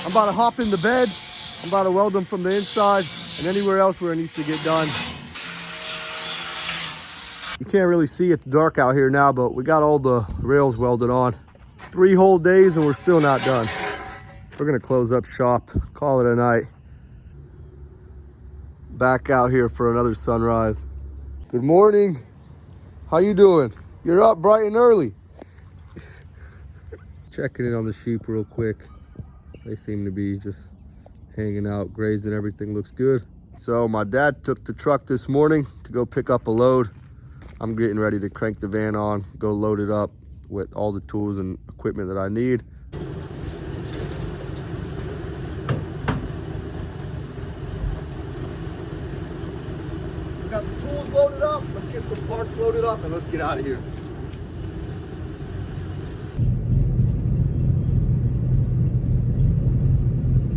I'm about to hop in the bed. I'm about to weld them from the inside and anywhere else where it needs to get done. You can't really see, it's dark out here now, but we got all the rails welded on. 3 whole days and we're still not done. We're gonna close up shop, call it a night. Back out here for another sunrise. Good morning. How you doing? You're up bright and early. Checking in on the sheep real quick. They seem to be just hanging out, grazing, everything looks good. So my dad took the truck this morning to go pick up a load. I'm getting ready to crank the van on, go load it up with all the tools and equipment that I need. We got the tools loaded up. Let's get some parts loaded up and let's get out of here.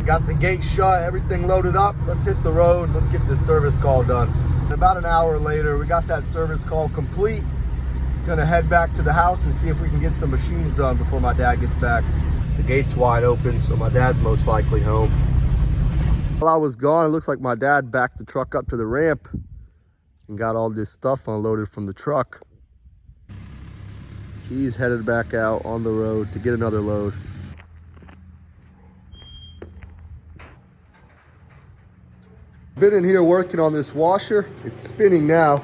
Got the gate shut, everything loaded up. Let's hit the road. Let's get this service call done. About an hour later, we got that service call complete. Gonna head back to the house and see if we can get some machines done before my dad gets back. The gate's wide open, so my dad's most likely home. While I was gone, it looks like my dad backed the truck up to the ramp and got all this stuff unloaded from the truck. He's headed back out on the road to get another load. Been in here working on this washer. It's spinning now.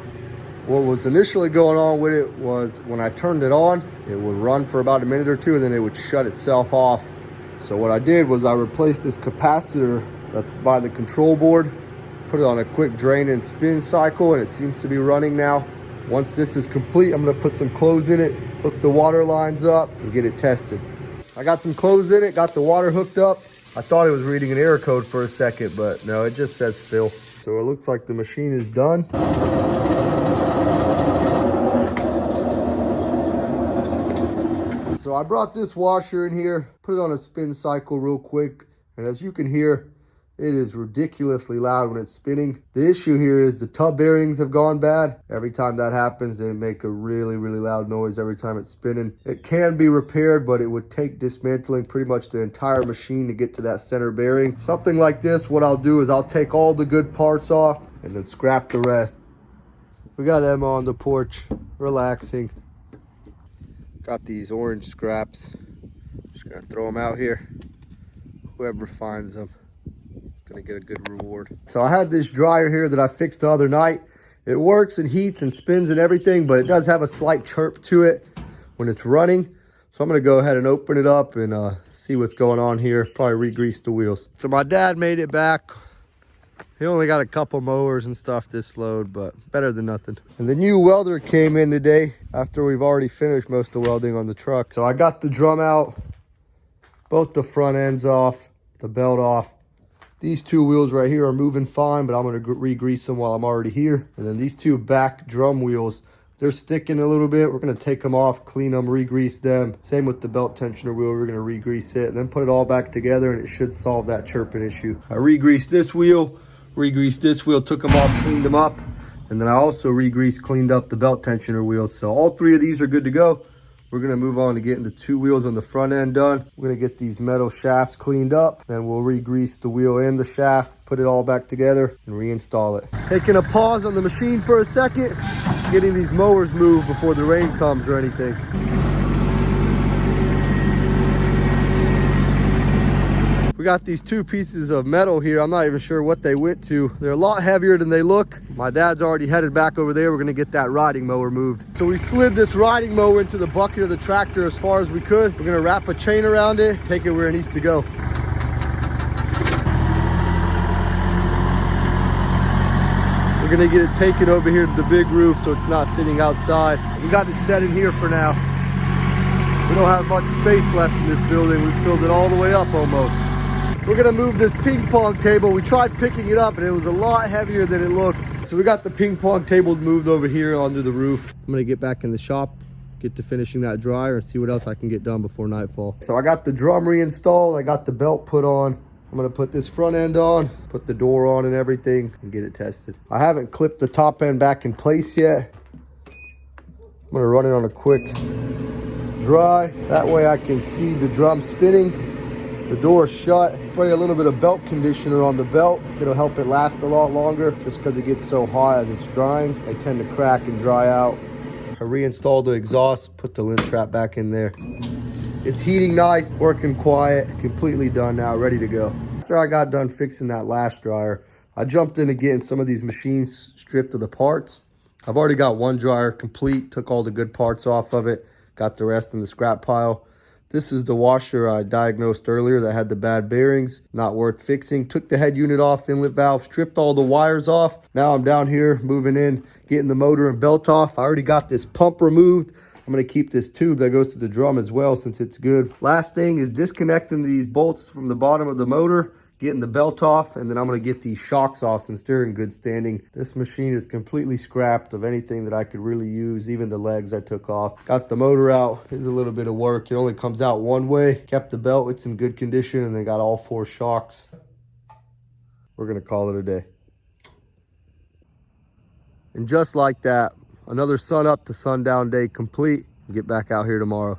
What was initially going on with it was when I turned it on, it would run for about a minute or two and then it would shut itself off. So what I did was I replaced this capacitor that's by the control board, put it on a quick drain and spin cycle, and it seems to be running now. Once this is complete, I'm gonna put some clothes in it, hook the water lines up and get it tested. I got some clothes in it, got the water hooked up. I thought it was reading an error code for a second, but no, it just says fill. So it looks like the machine is done. So I brought this washer in here, put it on a spin cycle real quick. And as you can hear, it is ridiculously loud when it's spinning. The issue here is the tub bearings have gone bad. Every time that happens, they make a really, really loud noise every time it's spinning. It can be repaired, but it would take dismantling pretty much the entire machine to get to that center bearing. Something like this, what I'll do is I'll take all the good parts off and then scrap the rest. We got Emma on the porch, relaxing. Got these orange scraps. Just gonna throw them out here. Whoever finds them, gonna get a good reward. So I had this dryer here that I fixed the other night. It works and heats and spins and everything, but it does have a slight chirp to it when it's running. So I'm gonna go ahead and open it up and see what's going on here. Probably re-grease the wheels. So my dad made it back. He only got a couple mowers and stuff this load, but better than nothing. And the new welder came in today after we've already finished most of the welding on the truck. So I got the drum out, both the front ends off, the belt off. These 2 wheels right here are moving fine, but I'm gonna re-grease them while I'm already here. And then these 2 back drum wheels, they're sticking a little bit. We're gonna take them off, clean them, re-grease them. Same with the belt tensioner wheel, we're gonna re-grease it and then put it all back together and it should solve that chirping issue. I re-greased this wheel, re-greased this wheel, took them off, cleaned them up. And then I also re-greased, cleaned up the belt tensioner wheels. So all 3 of these are good to go. We're gonna move on to getting the 2 wheels on the front end done. We're gonna get these metal shafts cleaned up, then we'll re-grease the wheel and the shaft, put it all back together and reinstall it. Taking a pause on the machine for a second, getting these mowers moved before the rain comes or anything. We got these 2 pieces of metal here. I'm not even sure what they went to. They're a lot heavier than they look. My dad's already headed back over there. We're gonna get that riding mower moved. So we slid this riding mower into the bucket of the tractor as far as we could. We're gonna wrap a chain around it, take it where it needs to go. We're gonna get it taken over here to the big roof so it's not sitting outside. We got it set in here for now. We don't have much space left in this building. We filled it all the way up almost. We're gonna move this ping pong table. We tried picking it up and it was a lot heavier than it looks. So we got the ping pong table moved over here onto the roof. I'm gonna get back in the shop, get to finishing that dryer and see what else I can get done before nightfall. So I got the drum reinstalled. I got the belt put on. I'm gonna put this front end on, put the door on and everything and get it tested. I haven't clipped the top end back in place yet. I'm gonna run it on a quick dry. That way I can see the drum spinning The door's shut. Spray a little bit of belt conditioner on the belt. It'll help it last a lot longer just because it gets so hot as it's drying. They tend to crack and dry out. I reinstalled the exhaust, put the lint trap back in there. It's heating nice, working quiet, completely done now, ready to go. After I got done fixing that last dryer, I jumped into getting some of these machines stripped of the parts. I've already got one dryer complete, took all the good parts off of it, got the rest in the scrap pile. This is the washer I diagnosed earlier that had the bad bearings, not worth fixing. Took the head unit off, inlet valve, stripped all the wires off. Now I'm down here moving in, getting the motor and belt off. I already got this pump removed. I'm gonna keep this tube that goes to the drum as well since it's good. Last thing is disconnecting these bolts from the bottom of the motor, getting the belt off, and then I'm gonna get these shocks off since they're in good standing. This machine is completely scrapped of anything that I could really use, even the legs I took off. Got the motor out. Here's a little bit of work. It only comes out one way. Kept the belt, it's in good condition, and then got all 4 shocks. We're gonna call it a day. And just like that, another sun up to sundown day complete. Get back out here tomorrow.